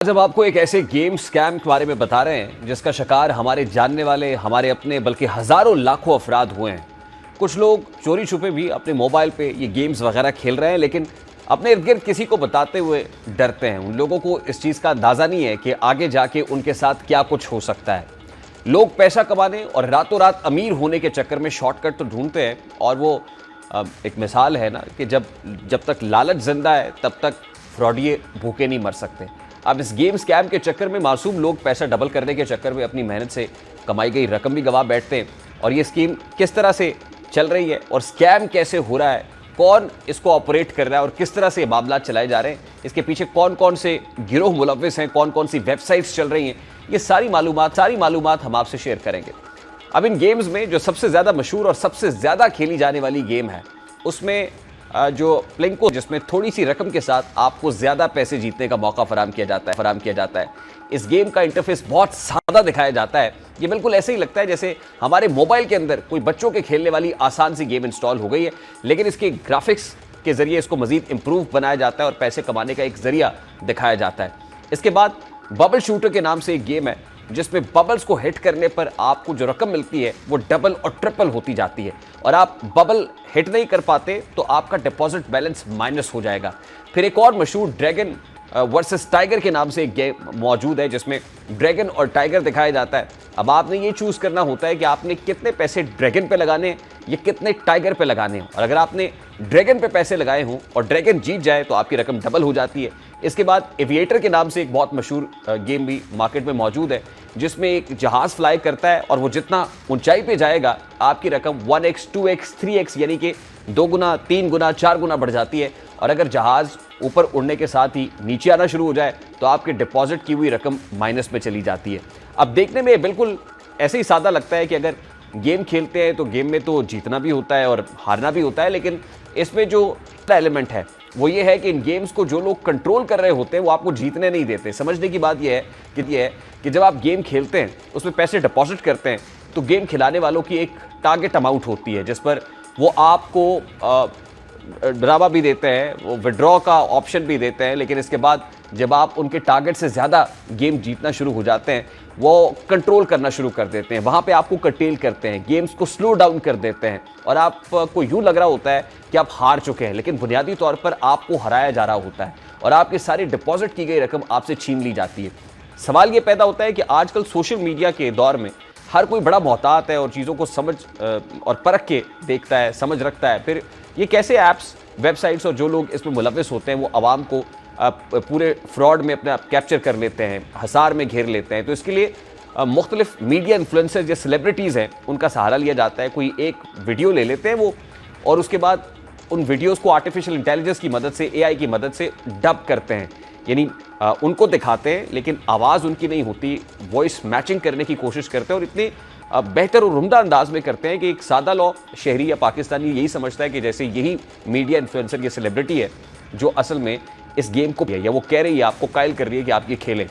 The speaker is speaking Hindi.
आज हम आपको एक ऐसे गेम स्कैम के बारे में बता रहे हैं जिसका शिकार हमारे जानने वाले, हमारे अपने बल्कि हजारों लाखों अफराद हुए हैं। कुछ लोग चोरी छुपे भी अपने मोबाइल पे ये गेम्स वगैरह खेल रहे हैं, लेकिन अपने इर्द गिर्द किसी को बताते हुए डरते हैं। उन लोगों को इस चीज़ का अंदाज़ा नहीं है कि आगे जाके उनके साथ क्या कुछ हो सकता है। लोग पैसा कमाने और रातों रात अमीर होने के चक्कर में शॉर्टकट तो ढूंढते हैं, और वो एक मिसाल है ना कि जब तक लालच जिंदा है तब तक फ्रॉडिये भूखे नहीं मर सकते। अब इस गेम स्कैम के चक्कर में मासूम लोग पैसा डबल करने के चक्कर में अपनी मेहनत से कमाई गई रकम भी गंवा बैठते हैं। और ये स्कीम किस तरह से चल रही है और स्कैम कैसे हो रहा है, कौन इसको ऑपरेट कर रहा है और किस तरह से मामला चलाए जा रहे हैं, इसके पीछे कौन कौन से गिरोह मुलव्विस हैं, कौन कौन सी वेबसाइट्स चल रही हैं, ये सारी मालूमात हम आपसे शेयर करेंगे। अब इन गेम्स में जो सबसे ज़्यादा मशहूर और सबसे ज़्यादा खेली जाने वाली गेम है, उसमें जो प्लिंको, जिसमें थोड़ी सी रकम के साथ आपको ज़्यादा पैसे जीतने का मौका फराम किया जाता है। इस गेम का इंटरफेस बहुत सादा दिखाया जाता है। ये बिल्कुल ऐसे ही लगता है जैसे हमारे मोबाइल के अंदर कोई बच्चों के खेलने वाली आसान सी गेम इंस्टॉल हो गई है, लेकिन इसके ग्राफिक्स के ज़रिए इसको मज़ीद इम्प्रूव बनाया जाता है और पैसे कमाने का एक ज़रिया दिखाया जाता है। इसके बाद बबल शूटर के नाम से एक गेम है जिसमें बबल्स को हिट करने पर आपको जो रकम मिलती है वो डबल और ट्रिपल होती जाती है, और आप बबल हिट नहीं कर पाते तो आपका डिपॉजिट बैलेंस माइनस हो जाएगा। फिर एक और मशहूर ड्रैगन वर्सेस टाइगर के नाम से एक गेम मौजूद है जिसमें ड्रैगन और टाइगर दिखाया जाता है। अब आपने ये चूज़ करना होता है कि आपने कितने पैसे ड्रैगन पे लगाने हैं या कितने टाइगर पे लगाने हैं, और अगर आपने ड्रैगन पे पैसे लगाए हों और ड्रैगन जीत जाए तो आपकी रकम डबल हो जाती है। इसके बाद एविएटर के नाम से एक बहुत मशहूर गेम भी मार्केट में मौजूद है जिसमें एक जहाज़ फ्लाई करता है और वो जितना ऊंचाई पे जाएगा आपकी रकम 1x 2x 3x यानी कि 2 गुना 3 गुना 4 गुना बढ़ जाती है, और अगर जहाज़ ऊपर उड़ने के साथ ही नीचे आना शुरू हो जाए तो आपके डिपॉजिट की हुई रकम माइनस में चली जाती है। अब देखने में बिल्कुल ऐसे ही सादा लगता है कि अगर गेम खेलते हैं तो गेम में तो जीतना भी होता है और हारना भी होता है, लेकिन इसमें जो एलिमेंट है वो ये है कि इन गेम्स को जो लोग कंट्रोल कर रहे होते हैं वो आपको जीतने नहीं देते। समझने की बात ये है कि जब आप गेम खेलते हैं उसमें पैसे डिपॉजिट करते हैं तो गेम खिलाने वालों की एक टारगेट अमाउंट होती है जिस पर वो आपको ड्रामा भी देते हैं, वो विड्रॉ का ऑप्शन भी देते हैं, लेकिन इसके बाद जब आप उनके टारगेट से ज़्यादा गेम जीतना शुरू हो जाते हैं वो कंट्रोल करना शुरू कर देते हैं, वहाँ पे आपको कर्टेल करते हैं, गेम्स को स्लो डाउन कर देते हैं और आपको यूँ लग रहा होता है कि आप हार चुके हैं, लेकिन बुनियादी तौर पर आपको हराया जा रहा होता है और आपकी सारी डिपॉजिट की गई रकम आपसे छीन ली जाती है। सवाल ये पैदा होता है कि आजकल सोशल मीडिया के दौर में हर कोई बड़ा मोहतात है और चीज़ों को समझ और परख के देखता है, समझ रखता है। फिर ये कैसे ऐप्स, वेबसाइट्स और जो लोग इसमें मुलव्विस होते हैं वो आवाम को पूरे फ्रॉड में अपने कैप्चर कर लेते हैं, हसार में घेर लेते हैं। तो इसके लिए मुख्तलिफ मीडिया इन्फ्लुएंसर या सेलिब्रिटीज़ हैं उनका सहारा लिया जाता है। कोई एक वीडियो ले लेते हैं वो, और उसके बाद उन वीडियोज़ को आर्टिफिशियल इंटेलिजेंस की मदद से, AI की मदद से डब करते हैं, यानी उनको दिखाते हैं लेकिन आवाज़ उनकी नहीं होती, वॉइस मैचिंग करने की कोशिश करते हैं और इतने बेहतर और उम्दा अंदाज में करते हैं कि एक सादा लॉ शहरी या पाकिस्तानी यही समझता है कि जैसे यही मीडिया इन्फ्लुएंसर या सेलिब्रिटी है जो असल में इस गेम को, या वो कह रही है, आपको कायल कर रही है कि आप ये खेलें।